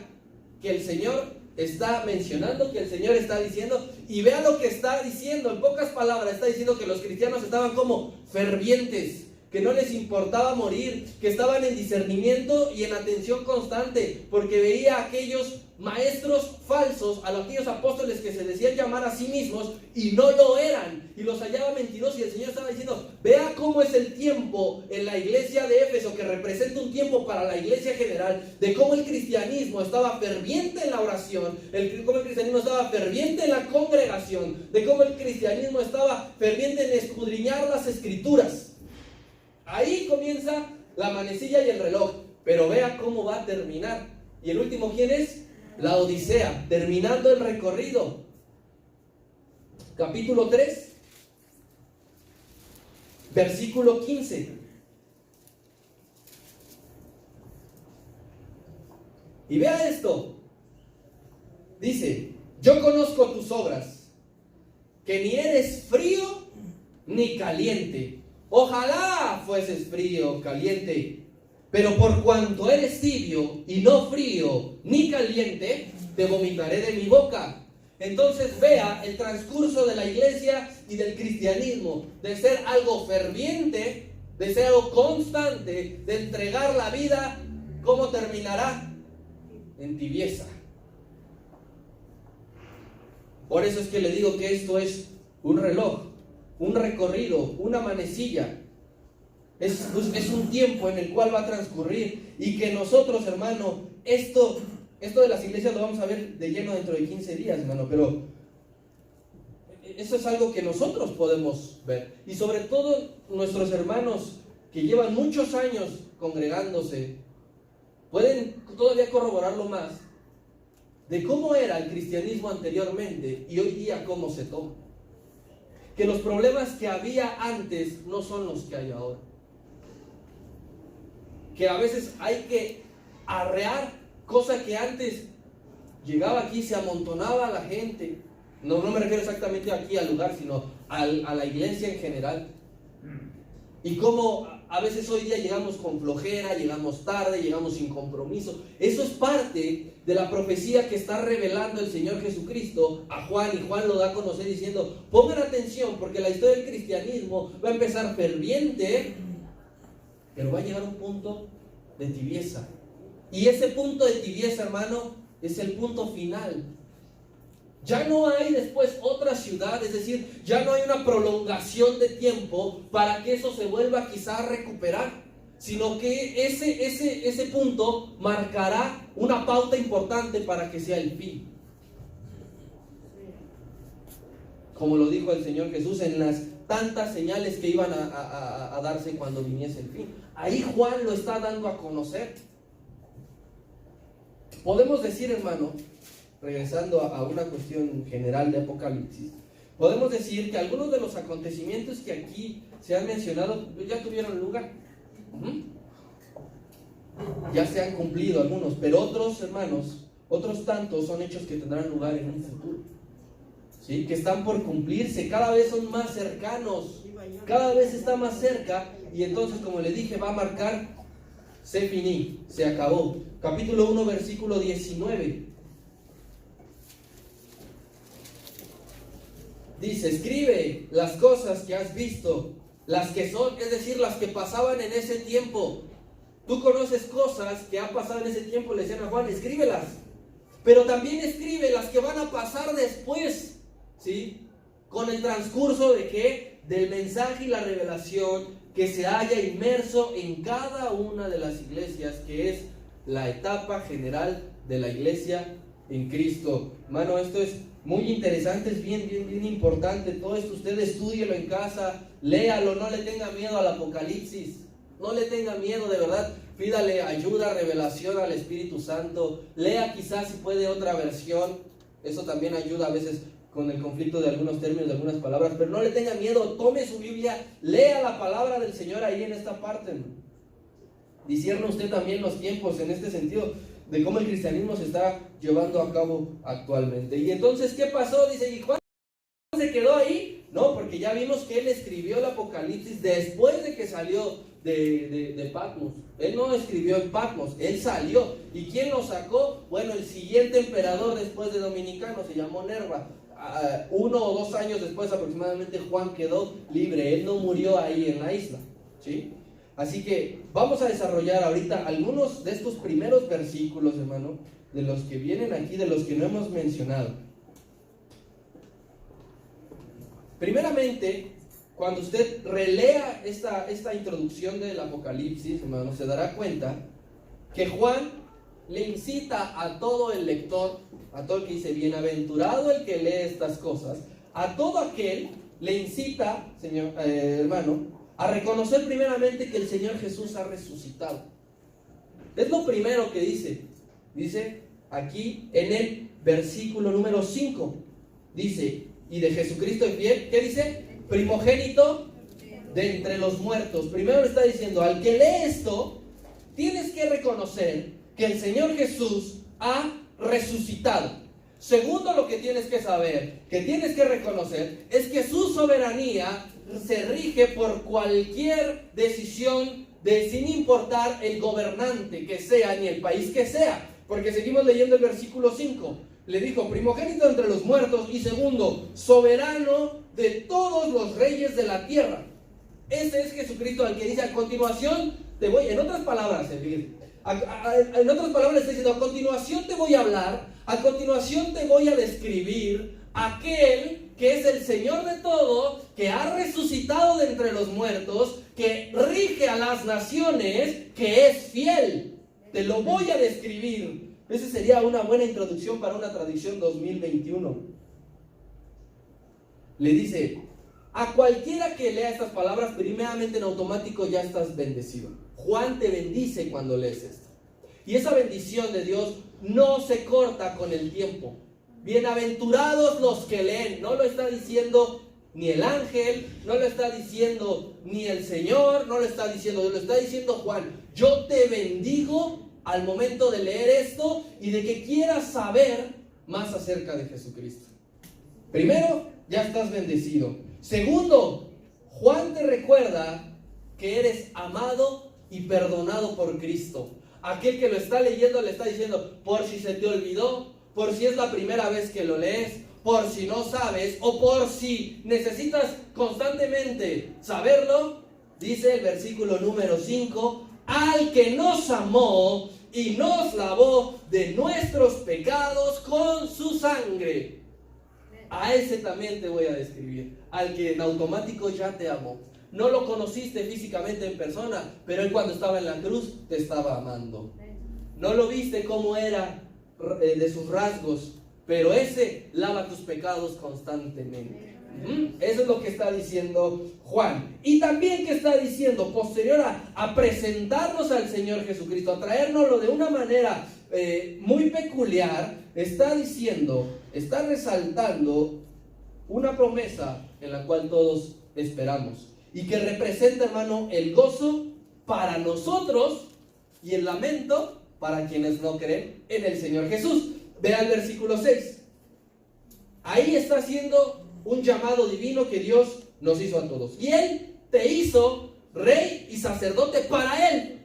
que el Señor está mencionando, que el Señor está diciendo, y vea lo que está diciendo. En pocas palabras está diciendo que los cristianos estaban como fervientes, que no les importaba morir, que estaban en discernimiento y en atención constante, porque veía a aquellos maestros falsos, a aquellos apóstoles que se decían llamar a sí mismos y no lo eran, y los hallaba mentirosos. Y el Señor estaba diciendo, vea cómo es el tiempo en la iglesia de Éfeso, que representa un tiempo para la iglesia general, de cómo el cristianismo estaba ferviente en la oración, cómo el cristianismo estaba ferviente en la congregación, de cómo el cristianismo estaba ferviente en escudriñar las escrituras. Ahí comienza la manecilla y el reloj, pero vea cómo va a terminar. Y el último, ¿quién es? La Odisea, terminando el recorrido. Capítulo 3, versículo 15. Y vea esto. Dice: yo conozco tus obras, que ni eres frío ni caliente. Ojalá fueses frío o caliente, pero por cuanto eres tibio y no frío ni caliente, te vomitaré de mi boca. Entonces vea el transcurso de la iglesia y del cristianismo, de ser algo ferviente, de ser algo constante, de entregar la vida. ¿Cómo terminará? En tibieza. Por eso es que le digo que esto es un reloj, un recorrido, una manecilla. Es un tiempo en el cual va a transcurrir, y que nosotros, hermano, esto de las iglesias lo vamos a ver de lleno dentro de 15 días, hermano, pero eso es algo que nosotros podemos ver, y sobre todo nuestros hermanos que llevan muchos años congregándose pueden todavía corroborarlo más, de cómo era el cristianismo anteriormente y hoy día cómo se toma. Que los problemas que había antes no son los que hay ahora. Que a veces hay que arrear, cosa que antes llegaba aquí, se amontonaba la gente, No me refiero exactamente aquí al lugar, sino a la iglesia en general. Y cómo a veces hoy día llegamos con flojera, llegamos tarde, llegamos sin compromiso. Eso es parte de la profecía que está revelando el Señor Jesucristo a Juan, y Juan lo da a conocer diciendo: pongan atención, porque la historia del cristianismo va a empezar ferviente, pero va a llegar a un punto de tibieza. Y ese punto de tibieza, hermano, es el punto final. Ya no hay después otra ciudad, es decir, ya no hay una prolongación de tiempo para que eso se vuelva quizá a recuperar, sino que ese punto marcará una pauta importante para que sea el fin. Como lo dijo el Señor Jesús en las tantas señales que iban a darse cuando viniese el fin. Ahí Juan lo está dando a conocer. Podemos decir, hermano, regresando a una cuestión general de Apocalipsis, podemos decir que algunos de los acontecimientos que aquí se han mencionado ya tuvieron lugar. Ya se han cumplido algunos, pero otros, hermanos, otros tantos son hechos que tendrán lugar en un futuro, ¿sí? Que están por cumplirse, cada vez son más cercanos, cada vez está más cerca, y entonces, como le dije, va a marcar se finí, se acabó. Capítulo 1, versículo 19. Dice: escribe las cosas que has visto, las que son, es decir, las que pasaban en ese tiempo. Tú conoces cosas que han pasado en ese tiempo, le decían a Juan, escríbelas. Pero también escribe las que van a pasar después, ¿sí? Con el transcurso de ¿qué? Del mensaje y la revelación que se haya inmerso en cada una de las iglesias, que es la etapa general de la iglesia en Cristo. Hermano, esto es muy interesante, es bien importante. Todo esto usted estúdielo en casa, léalo, no le tenga miedo al Apocalipsis, no le tenga miedo, de verdad. Pídale ayuda, revelación al Espíritu Santo. Lea quizás si puede otra versión, eso también ayuda a veces con el conflicto de algunos términos, de algunas palabras, pero no le tenga miedo, tome su Biblia, lea la palabra del Señor ahí en esta parte. Discierna usted también los tiempos en este sentido de cómo el cristianismo se está llevando a cabo actualmente. Y entonces, ¿qué pasó? Dice, ¿y Juan se quedó ahí? No, porque ya vimos que él escribió el Apocalipsis después de que salió de Patmos. Él no escribió en Patmos, él salió. ¿Y quién lo sacó? Bueno, el siguiente emperador después de Dominicano se llamó Nerva. 1 o 2 años después aproximadamente Juan quedó libre, él no murió ahí en la isla, ¿sí? Así que vamos a desarrollar ahorita algunos de estos primeros versículos, hermano, de los que vienen aquí, de los que no hemos mencionado. Primeramente, cuando usted relea esta introducción del Apocalipsis, hermano, se dará cuenta que Juan le incita a todo el lector, a todo el que dice, bienaventurado el que lee estas cosas, a todo aquel le incita, señor, hermano, a reconocer primeramente que el Señor Jesús ha resucitado. Es lo primero que dice aquí en el versículo número 5, dice, y de Jesucristo es bien, ¿qué dice? Primogénito de entre los muertos. Primero le está diciendo, al que lee esto, tienes que reconocer que el Señor Jesús ha resucitado. Segundo, lo que tienes que saber, que tienes que reconocer, es que su soberanía se rige por cualquier decisión sin importar el gobernante que sea ni el país que sea. Porque seguimos leyendo el versículo 5. Le dijo, primogénito entre los muertos, y segundo, soberano de todos los reyes de la tierra. Ese es Jesucristo, al que dice, a continuación te voy, en otras palabras, en otras palabras está diciendo, a continuación te voy a hablar, a continuación te voy a describir aquel que es el Señor de todo, que ha resucitado de entre los muertos, que rige a las naciones, que es fiel. Te lo voy a describir. Esa sería una buena introducción para una tradición 2021. Le dice, a cualquiera que lea estas palabras, primeramente en automático ya estás bendecido. Juan te bendice cuando lees esto. Y esa bendición de Dios no se corta con el tiempo. Bienaventurados los que leen. No lo está diciendo ni el ángel, no lo está diciendo ni el Señor, no lo está diciendo, lo está diciendo Juan. Yo te bendigo al momento de leer esto y de que quieras saber más acerca de Jesucristo. Primero, ya estás bendecido. Segundo, Juan te recuerda que eres amado y perdonado por Cristo. Aquel que lo está leyendo le está diciendo, por si se te olvidó, por si es la primera vez que lo lees, por si no sabes o por si necesitas constantemente saberlo, dice el versículo número 5, al que nos amó y nos lavó de nuestros pecados con su sangre. A ese también te voy a describir, al que en automático ya te amó. No lo conociste físicamente en persona, pero él cuando estaba en la cruz te estaba amando. No lo viste cómo era de sus rasgos, pero ese lava tus pecados constantemente. Eso es lo que está diciendo Juan. Y también que está diciendo, posterior a presentarnos al Señor Jesucristo, a traérnoslo de una manera muy peculiar, está diciendo, está resaltando una promesa en la cual todos esperamos y que representa, hermano, el gozo para nosotros y el lamento para quienes no creen en el Señor Jesús. Vea el versículo 6. Ahí está haciendo un llamado divino que Dios nos hizo a todos. Y Él te hizo rey y sacerdote para Él,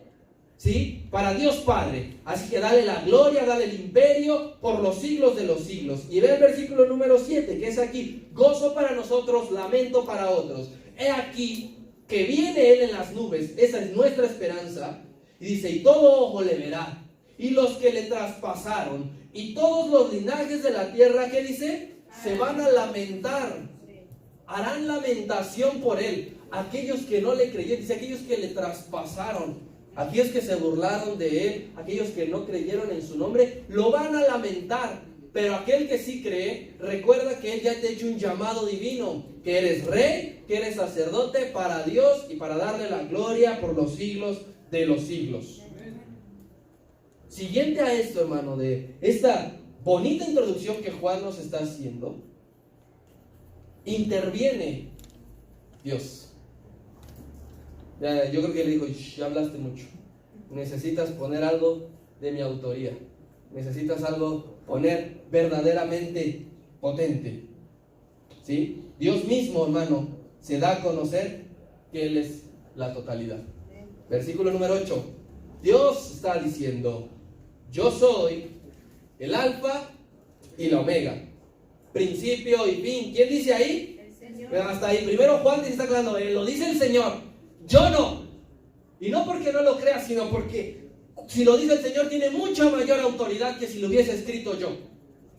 ¿sí? Para Dios Padre. Así que dale la gloria, dale el imperio por los siglos de los siglos. Y ve el versículo número 7, que es aquí: gozo para nosotros, lamento para otros. He aquí que viene Él en las nubes. Esa es nuestra esperanza. Y dice, y todo ojo le verá, y los que le traspasaron, y todos los linajes de la tierra, ¿qué dice? Se van a lamentar, harán lamentación por Él. Aquellos que no le creyeron, dice, aquellos que le traspasaron, aquellos que se burlaron de Él, aquellos que no creyeron en su nombre, lo van a lamentar. Pero aquel que sí cree, recuerda que Él ya te ha hecho un llamado divino, que eres rey, que eres sacerdote para Dios y para darle la gloria por los siglos de los siglos. Siguiente a esto, hermano, de esta bonita introducción que Juan nos está haciendo, interviene Dios. Yo creo que le dijo, ya hablaste mucho, necesitas poner algo de mi autoría, necesitas algo poner verdaderamente potente, ¿sí? Dios mismo, hermano, se da a conocer que Él es la totalidad. Versículo número 8. Dios está diciendo, yo soy el alfa y la omega, principio y fin. ¿Quién dice ahí? El Señor. Pero hasta ahí, primero Juan te está aclarando, lo dice el Señor, yo no. Y no porque no lo creas, sino porque si lo dice el Señor tiene mucha mayor autoridad que si lo hubiese escrito yo.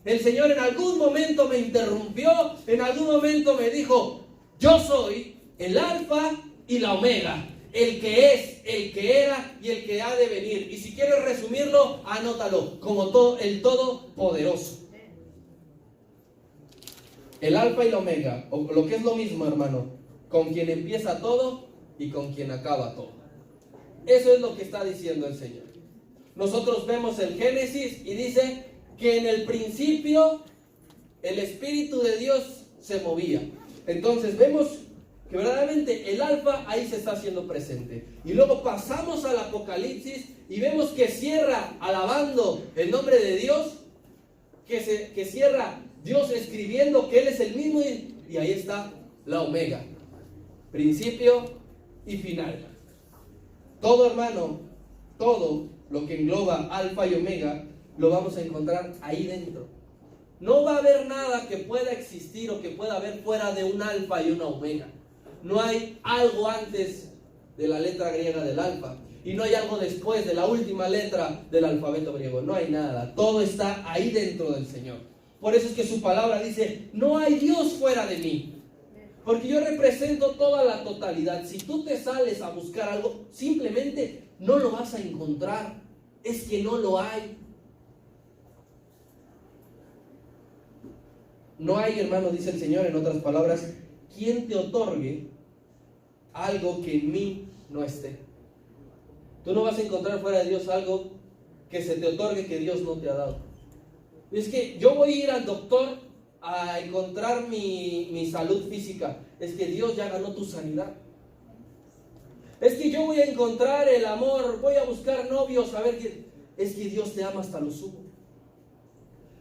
El Señor en algún momento me interrumpió, en algún momento me dijo, yo soy el alfa y la omega, el que es, el que era y el que ha de venir. Y si quieres resumirlo, anótalo como el Todopoderoso. El alfa y la omega, o lo que es lo mismo, hermano, con quien empieza todo y con quien acaba todo. Eso es lo que está diciendo el Señor. Nosotros vemos el Génesis y dice que en el principio el Espíritu de Dios se movía. Entonces vemos que verdaderamente el alfa ahí se está haciendo presente. Y luego pasamos al Apocalipsis y vemos que cierra alabando el nombre de Dios, que cierra Dios escribiendo que Él es el mismo, y ahí está la omega, principio y final. Todo, hermano, todo lo que engloba alfa y omega lo vamos a encontrar ahí dentro. No va a haber nada que pueda existir o que pueda haber fuera de un alfa y una omega. No hay algo antes de la letra griega del alfa y no hay algo después de la última letra del alfabeto griego. No hay nada. Todo está ahí dentro del Señor. Por eso es que su palabra dice, no hay Dios fuera de mí. Porque yo represento toda la totalidad. Si tú te sales a buscar algo, simplemente no lo vas a encontrar. Es que no lo hay. No hay, hermano, dice el Señor en otras palabras, quien te otorgue algo que en mí no esté. Tú no vas a encontrar fuera de Dios algo que se te otorgue que Dios no te ha dado. Es que yo voy a ir al doctor a encontrar mi salud física. Es que Dios ya ganó tu sanidad. Es que yo voy a encontrar el amor, voy a buscar novios, a ver qué. Es que Dios te ama hasta lo sumo.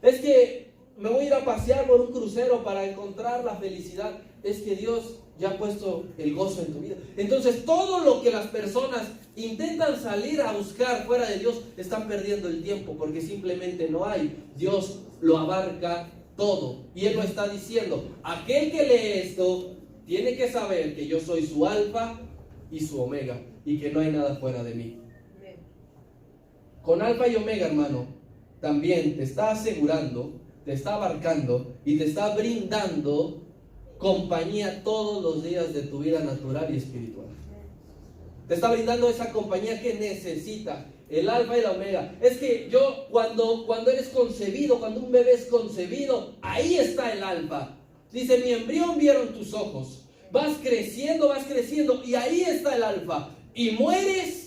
Es que me voy a ir a pasear por un crucero para encontrar la felicidad. Es que Dios ya ha puesto el gozo en tu vida. Entonces todo lo que las personas intentan salir a buscar fuera de Dios, están perdiendo el tiempo, porque simplemente no hay. Dios lo abarca todo. Y Él lo está diciendo. Aquel que lee esto tiene que saber que yo soy su alfa y su omega, y que no hay nada fuera de mí. Con alfa y omega, hermano, también te está asegurando, te está abarcando y te está brindando compañía todos los días de tu vida natural y espiritual. Te está brindando esa compañía que necesita, el alfa y la omega. Es que cuando eres concebido, cuando un bebé es concebido, ahí está el alfa. Dice, mi embrión vieron tus ojos. Vas creciendo, y ahí está el alfa. Y mueres.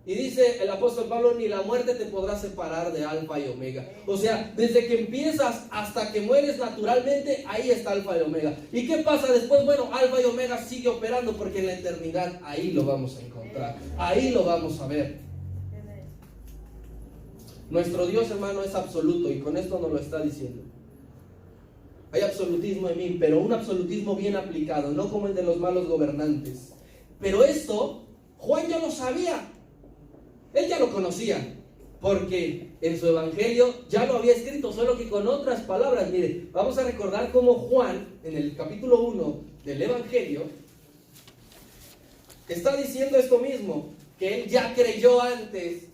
Y dice el apóstol Pablo, ni la muerte te podrá separar de alfa y omega. O sea, desde que empiezas hasta que mueres naturalmente, ahí está alfa y omega. ¿Y qué pasa después? Bueno, alfa y omega sigue operando, porque en la eternidad ahí lo vamos a encontrar. Ahí lo vamos a ver. Nuestro Dios, hermano, es absoluto, y con esto nos lo está diciendo. Hay absolutismo en mí, pero un absolutismo bien aplicado, no como el de los malos gobernantes. Pero esto, Juan ya lo sabía. Él ya lo conocía, porque en su evangelio ya lo había escrito, solo que con otras palabras. Mire, vamos a recordar cómo Juan, en el capítulo 1 del evangelio, está diciendo esto mismo, que él ya creyó antes,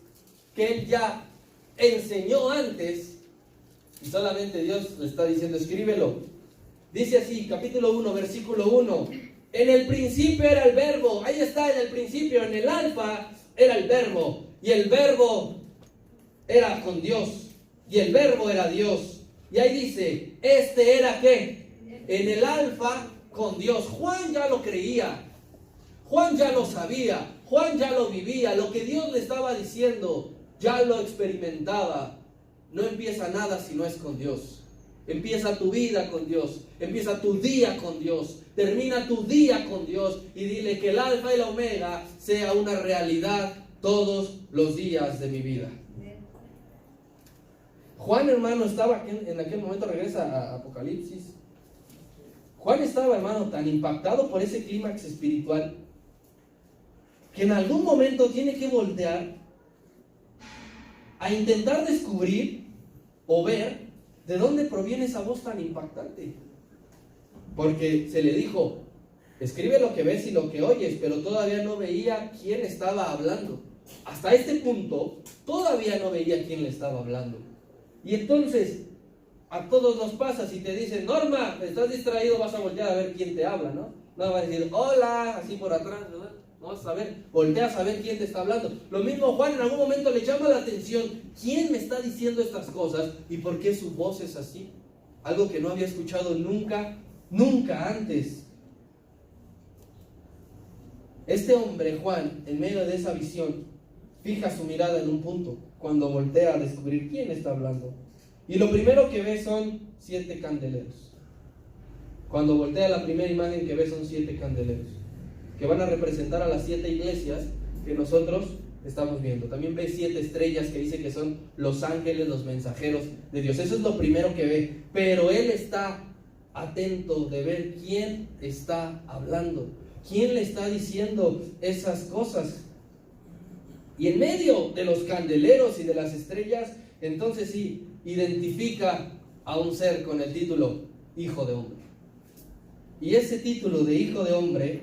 que él ya enseñó antes, y solamente Dios le está diciendo, escríbelo. Dice así, capítulo 1, versículo 1, en el principio era el verbo. Ahí está, en el principio, en el alfa era el verbo, y el verbo era con Dios, y el verbo era Dios. Y ahí dice, este era ¿qué? En el alfa con Dios. Juan ya lo creía, Juan ya lo sabía, Juan ya lo vivía. Lo que Dios le estaba diciendo ya lo experimentaba. No empieza nada si no es con Dios. Empieza tu vida con Dios, empieza tu día con Dios, termina tu día con Dios, y dile que el alfa y la omega sea una realidad todos los días de mi vida. Juan, hermano, estaba en aquel momento, regresa a Apocalipsis. Juan estaba, hermano, tan impactado por ese clímax espiritual, que en algún momento tiene que voltear a intentar descubrir o ver de dónde proviene esa voz tan impactante. Porque se le dijo, escribe lo que ves y lo que oyes, pero todavía no veía quién estaba hablando. Hasta este punto, todavía no veía quién le estaba hablando. Y entonces, a todos nos pasa, si te dicen, Norma, estás distraído, vas a voltear a ver quién te habla, ¿no? No vas a decir, hola, así por atrás, ¿no? No vas a ver, volteas a ver quién te está hablando. Lo mismo Juan, en algún momento le llama la atención, ¿quién me está diciendo estas cosas? ¿Y por qué su voz es así? Algo que no había escuchado nunca antes. Este hombre, Juan, en medio de esa visión, fija su mirada en un punto, cuando voltea a descubrir quién está hablando. Y lo primero que ve son 7 candeleros. Cuando voltea, la primera imagen que ve son 7 candeleros, que van a representar a las 7 iglesias que nosotros estamos viendo. También ve 7 estrellas que dice que son los ángeles, los mensajeros de Dios. Eso es lo primero que ve. Pero él está atento de ver quién está hablando, quién le está diciendo esas cosas. Y en medio de los candeleros y de las estrellas, entonces sí, identifica a un ser con el título Hijo de Hombre. Y ese título de Hijo de Hombre,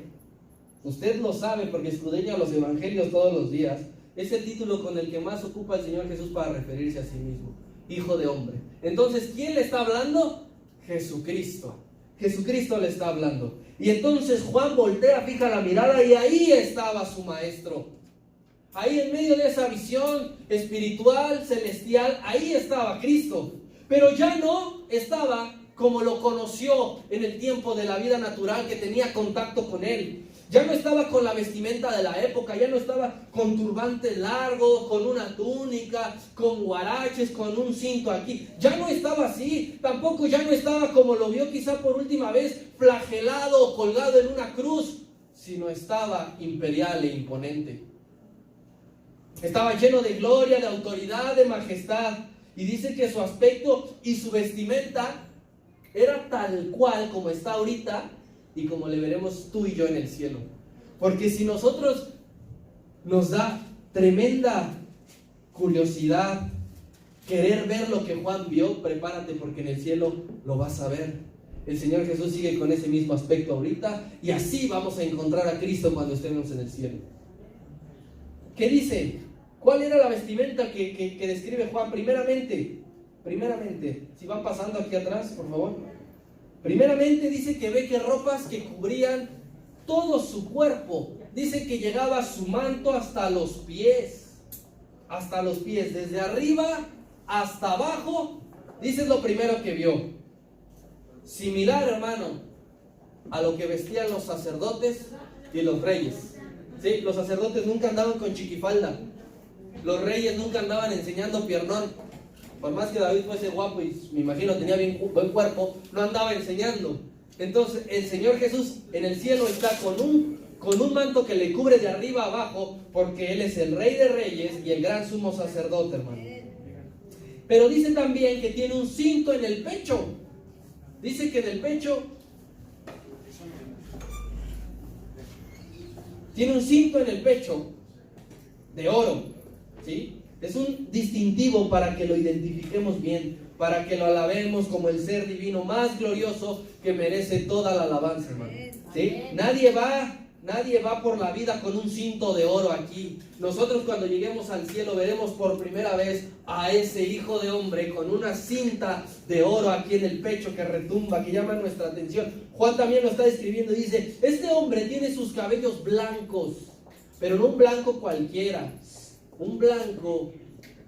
usted lo sabe porque escudriña los evangelios todos los días, es el título con el que más ocupa el Señor Jesús para referirse a sí mismo, Hijo de Hombre. Entonces, ¿quién le está hablando? Jesucristo. Jesucristo le está hablando. Y entonces Juan voltea, fija la mirada, y ahí estaba su maestro. Ahí en medio de esa visión espiritual, celestial, ahí estaba Cristo. Pero ya no estaba como lo conoció en el tiempo de la vida natural, que tenía contacto con Él. Ya no estaba con la vestimenta de la época, ya no estaba con turbante largo, con una túnica, con guaraches, con un cinto aquí. Ya no estaba así. Tampoco ya no estaba como lo vio quizá por última vez, flagelado o colgado en una cruz, sino estaba imperial e imponente. Estaba lleno de gloria, de autoridad, de majestad. y dice que su aspecto y su vestimenta era tal cual como está ahorita y como le veremos tú y yo en el cielo. Porque si nosotros nos da tremenda curiosidad querer ver lo que Juan vio, prepárate porque en el cielo lo vas a ver. El Señor Jesús sigue con ese mismo aspecto ahorita y así vamos a encontrar a Cristo cuando estemos en el cielo. ¿Qué dice? ¿Cuál era la vestimenta que describe Juan? Primeramente, si van pasando aquí atrás, por favor. Primeramente dice que ve que ropas que cubrían todo su cuerpo. Dice que llegaba su manto hasta los pies. Hasta los pies, desde arriba hasta abajo. Dice lo primero que vio. Similar, hermano, a lo que vestían los sacerdotes y los reyes. ¿Sí? Los sacerdotes nunca andaban con chiquifalda. Los reyes nunca andaban enseñando piernón. Por más que David fuese guapo y me imagino tenía buen cuerpo, no andaba enseñando. Entonces el Señor Jesús en el cielo está con un manto que le cubre de arriba a abajo, porque Él es el Rey de Reyes y el gran sumo sacerdote, hermano. Pero dice también que tiene un cinto en el pecho. Dice que en el pecho tiene un cinto en el pecho de oro, ¿sí? Es un distintivo para que lo identifiquemos bien, para que lo alabemos como el ser divino más glorioso que merece toda la alabanza, hermano. ¿Sí? Nadie va por la vida con un cinto de oro aquí. Nosotros cuando lleguemos al cielo veremos por primera vez a ese Hijo de Hombre con una cinta de oro aquí en el pecho que retumba, que llama nuestra atención. Juan también lo está describiendo y dice, este hombre tiene sus cabellos blancos, pero no un blanco cualquiera, un blanco,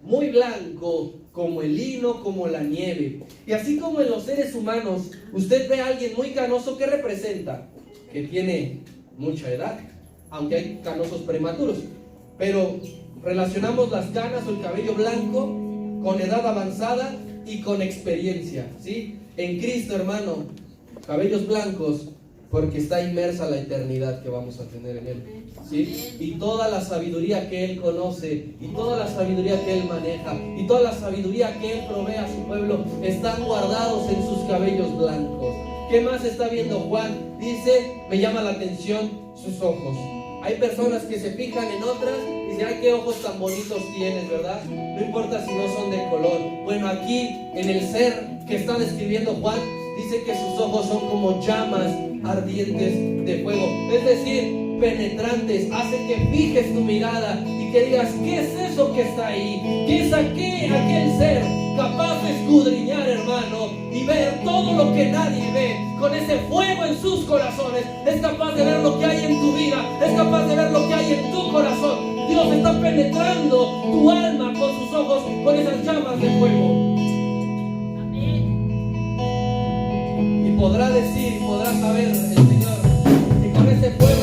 muy blanco, como el lino, como la nieve. Y así como en los seres humanos, usted ve a alguien muy canoso, ¿qué representa? Que tiene mucha edad, aunque hay canosos prematuros. Pero relacionamos las canas o el cabello blanco con edad avanzada y con experiencia, ¿sí? En Cristo, hermano, cabellos blancos, porque está inmersa la eternidad que vamos a tener en Él, ¿sí? Y toda la sabiduría que Él conoce, y toda la sabiduría que Él maneja, y toda la sabiduría que Él provee a su pueblo, están guardados en sus cabellos blancos. ¿Qué más está viendo Juan? Dice, me llama la atención sus ojos. Hay personas que se fijan en otras y dicen, ay, qué ojos tan bonitos tienes, ¿verdad? No importa si no son de color. Bueno, aquí en el ser que está describiendo Juan, dice que sus ojos son como llamas ardientes de fuego, es decir, penetrantes, hace que fijes tu mirada y que digas, ¿qué es eso que está ahí? ¿Qué es aquel ser capaz de escudriñar, hermano, y ver todo lo que nadie ve? Con ese fuego en sus corazones, es capaz de ver lo que hay en tu vida, es capaz de ver lo que hay en tu corazón. Dios está penetrando tu alma con sus ojos, con esas llamas de fuego. Podrá decir y podrá saber el Señor que con ese fuego